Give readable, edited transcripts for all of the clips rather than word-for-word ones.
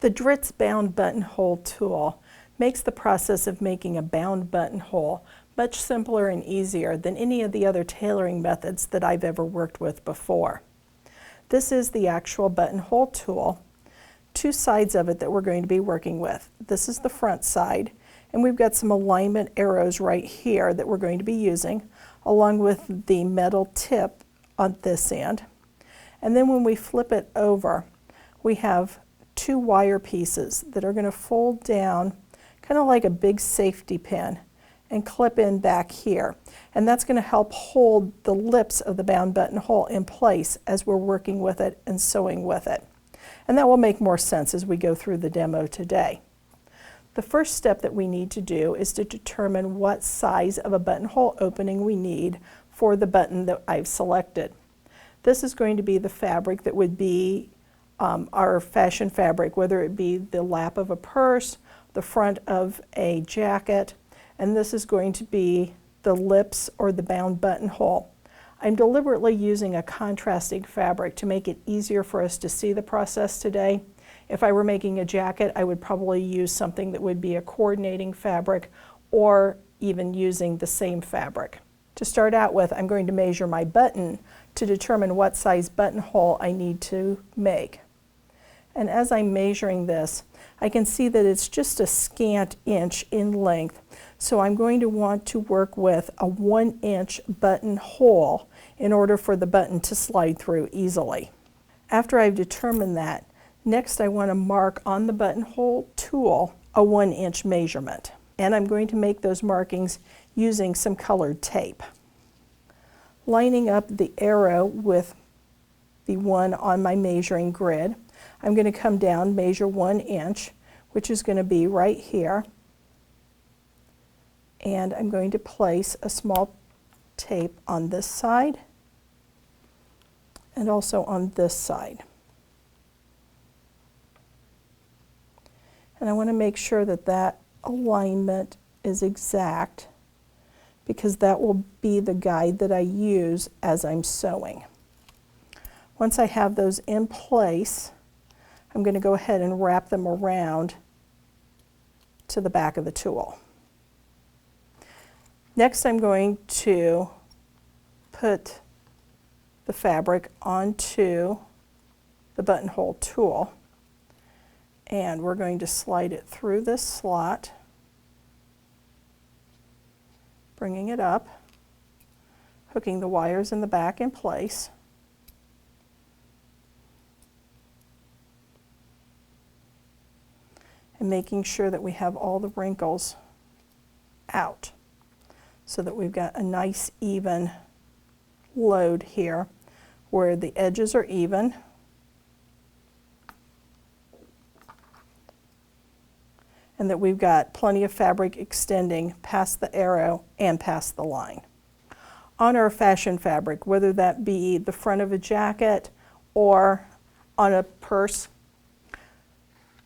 The Dritz Bound Buttonhole tool makes the process of making a bound buttonhole much simpler and easier than any of the other tailoring methods that I've ever worked with before. This is the actual buttonhole tool. Two sides of it that we're going to be working with. This is the front side, and we've got some alignment arrows right here that we're going to be using, along with the metal tip on this end. And then when we flip it over, we have two wire pieces that are going to fold down kind of like a big safety pin and clip in back here. And that's going to help hold the lips of the bound buttonhole in place as we're working with it and sewing with it. And that will make more sense as we go through the demo today. The first step that we need to do is to determine what size of a buttonhole opening we need for the button that I've selected. This is going to be the fabric that would be our fashion fabric, whether it be the lap of a purse, the front of a jacket, and this is going to be the lips or the bound buttonhole. I'm deliberately using a contrasting fabric to make it easier for us to see the process today. If I were making a jacket, I would probably use something that would be a coordinating fabric or even using the same fabric. To start out with, I'm going to measure my button to determine what size buttonhole I need to make. And as I'm measuring this, I can see that it's just a scant inch in length. So I'm going to want to work with a 1-inch buttonhole in order for the button to slide through easily. After I've determined that, next I want to mark on the buttonhole tool a 1-inch measurement. And I'm going to make those markings using some colored tape. Lining up the arrow with the one on my measuring grid, I'm going to come down, measure 1 inch, which is going to be right here. And I'm going to place a small tape on this side and also on this side. And I want to make sure that that alignment is exact, because that will be the guide that I use as I'm sewing. Once I have those in place, I'm going to go ahead and wrap them around to the back of the tool. Next, I'm going to put the fabric onto the buttonhole tool, and we're going to slide it through this slot, bringing it up, hooking the wires in the back in place. And making sure that we have all the wrinkles out so that we've got a nice even load here where the edges are even. And that we've got plenty of fabric extending past the arrow and past the line. On our fashion fabric, whether that be the front of a jacket or on a purse,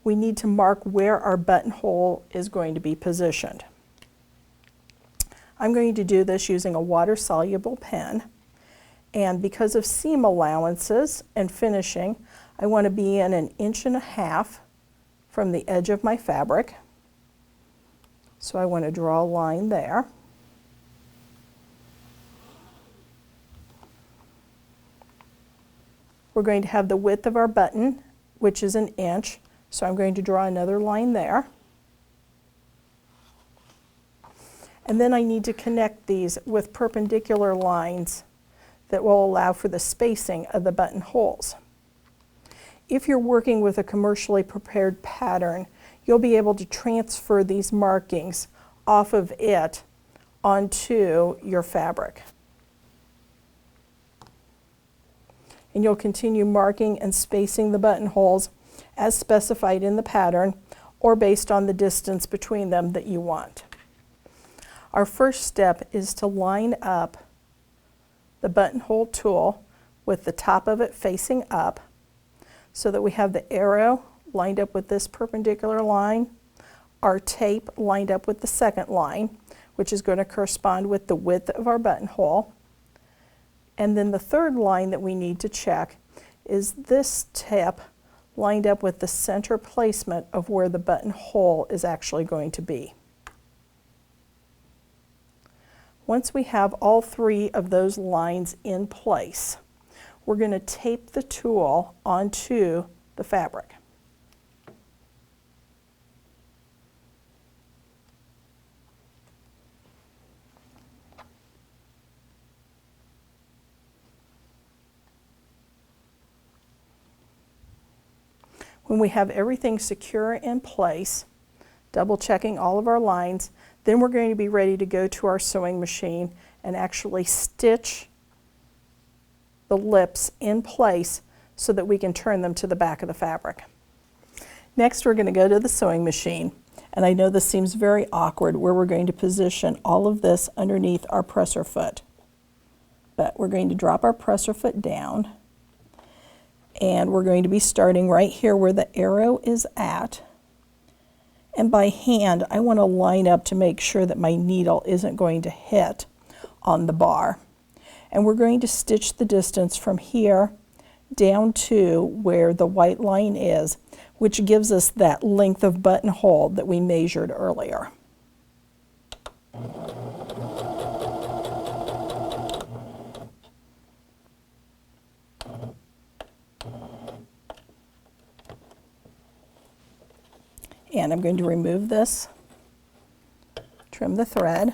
we need to mark where our buttonhole is going to be positioned. I'm going to do this using a water-soluble pen, and because of seam allowances and finishing, I want to be in 1.5 inches from the edge of my fabric. So I want to draw a line there. We're going to have the width of our button, which is 1 inch. So I'm going to draw another line there. And then I need to connect these with perpendicular lines that will allow for the spacing of the buttonholes. If you're working with a commercially prepared pattern, you'll be able to transfer these markings off of it onto your fabric. And you'll continue marking and spacing the buttonholes as specified in the pattern or based on the distance between them that you want. Our first step is to line up the buttonhole tool with the top of it facing up so that we have the arrow lined up with this perpendicular line, our tape lined up with the second line, which is going to correspond with the width of our buttonhole. And then the third line that we need to check is this tip lined up with the center placement of where the buttonhole is actually going to be. Once we have all three of those lines in place, we're going to tape the tool onto the fabric. When we have everything secure in place, double checking all of our lines, then we're going to be ready to go to our sewing machine and actually stitch the lips in place so that we can turn them to the back of the fabric. Next, we're going to go to the sewing machine, and I know this seems very awkward where we're going to position all of this underneath our presser foot, but we're going to drop our presser foot down, and we're going to be starting right here where the arrow is at. And by hand, I want to line up to make sure that my needle isn't going to hit on the bar. And we're going to stitch the distance from here down to where the white line is, which gives us that length of buttonhole that we measured earlier. And I'm going to remove this, trim the thread,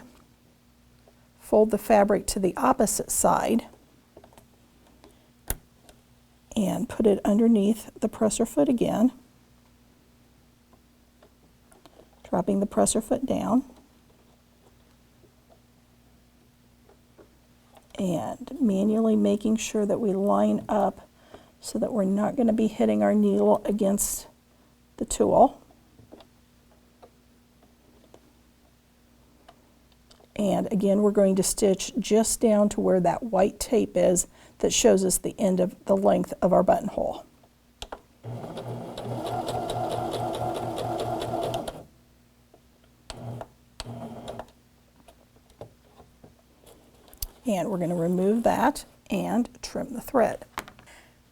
fold the fabric to the opposite side, and put it underneath the presser foot again, dropping the presser foot down, and manually making sure that we line up so that we're not going to be hitting our needle against the tool. And again, we're going to stitch just down to where that white tape is that shows us the end of the length of our buttonhole. And we're going to remove that and trim the thread.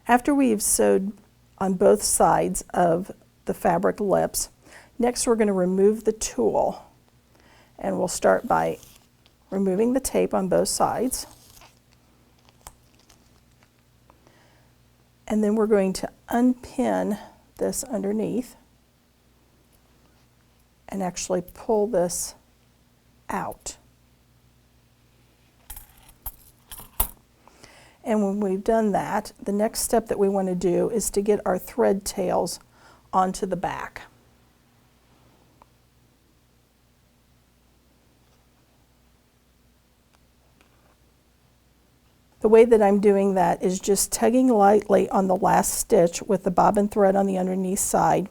After we've sewed on both sides of the fabric lips, next we're going to remove the tool. And we'll start by removing the tape on both sides. And then we're going to unpin this underneath and actually pull this out. And when we've done that, the next step that we want to do is to get our thread tails onto the back. The way that I'm doing that is just tugging lightly on the last stitch with the bobbin thread on the underneath side,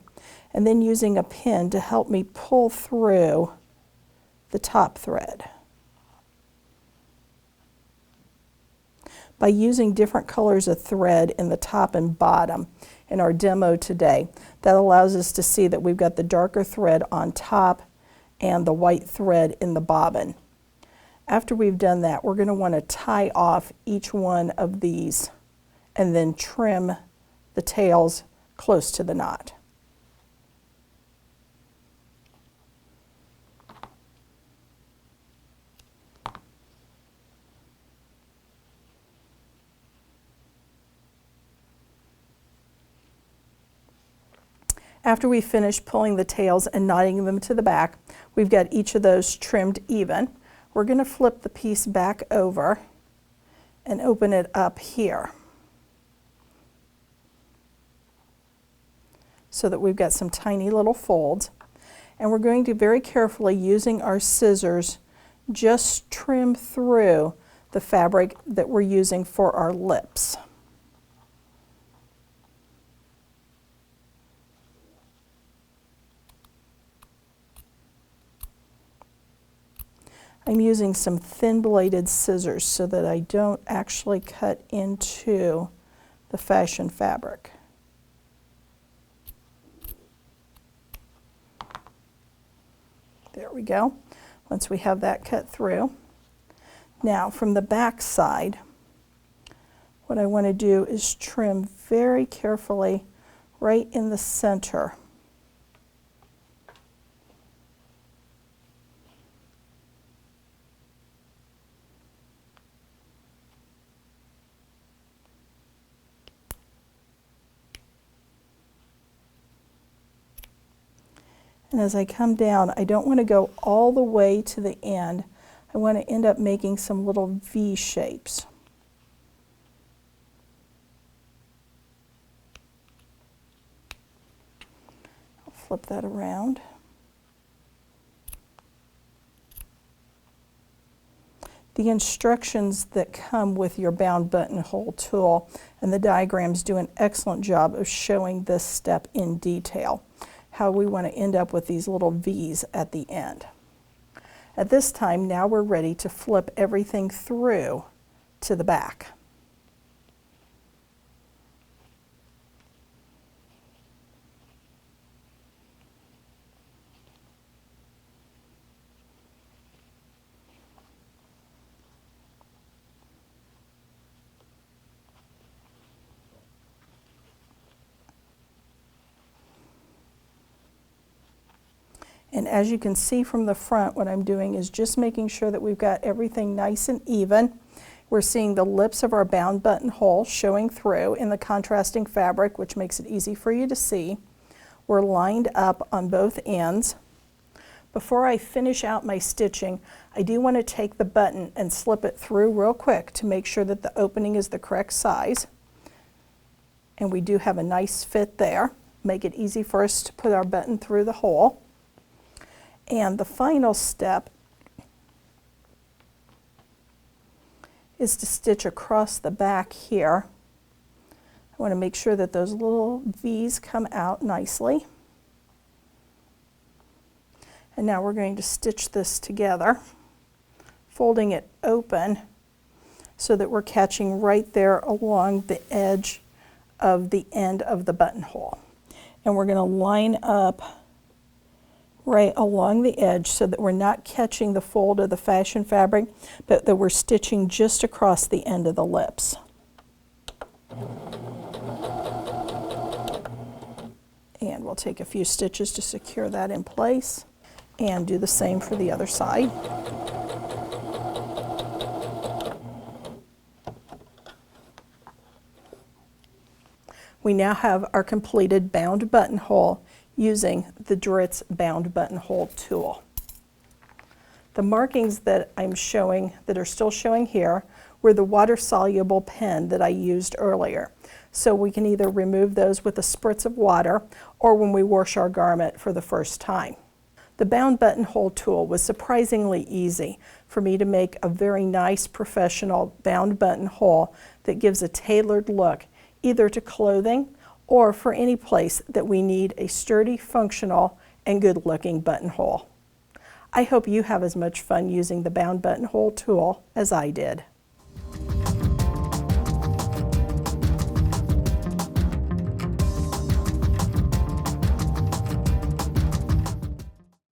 and then using a pin to help me pull through the top thread. By using different colors of thread in the top and bottom in our demo today, that allows us to see that we've got the darker thread on top and the white thread in the bobbin. After we've done that, we're going to want to tie off each one of these and then trim the tails close to the knot. After we finish pulling the tails and knotting them to the back, we've got each of those trimmed even. We're going to flip the piece back over and open it up here so that we've got some tiny little folds. And we're going to very carefully, using our scissors, just trim through the fabric that we're using for our lips. I'm using some thin-bladed scissors so that I don't actually cut into the fashion fabric. There we go. Once we have that cut through. Now, from the back side, what I want to do is trim very carefully right in the center. And as I come down, I don't want to go all the way to the end. I want to end up making some little V shapes. I'll flip that around. The instructions that come with your bound buttonhole tool and the diagrams do an excellent job of showing this step in detail, how we want to end up with these little V's at the end. At this time, now we're ready to flip everything through to the back. And as you can see from the front, what I'm doing is just making sure that we've got everything nice and even. We're seeing the lips of our bound buttonhole showing through in the contrasting fabric, which makes it easy for you to see. We're lined up on both ends. Before I finish out my stitching, I do want to take the button and slip it through real quick to make sure that the opening is the correct size. And we do have a nice fit there. Make it easy for us to put our button through the hole. And the final step is to stitch across the back here. I want to make sure that those little V's come out nicely. And now we're going to stitch this together, folding it open so that we're catching right there along the edge of the end of the buttonhole. And we're going to line up right along the edge so that we're not catching the fold of the fashion fabric, but that we're stitching just across the end of the lips. And we'll take a few stitches to secure that in place and do the same for the other side. We now have our completed bound buttonhole using the Dritz bound buttonhole tool. The markings that I'm showing, that are still showing here, were the water-soluble pen that I used earlier. So we can either remove those with a spritz of water or when we wash our garment for the first time. The bound buttonhole tool was surprisingly easy for me to make a very nice professional bound buttonhole that gives a tailored look either to clothing or for any place that we need a sturdy, functional, and good-looking buttonhole. I hope you have as much fun using the bound buttonhole tool as I did.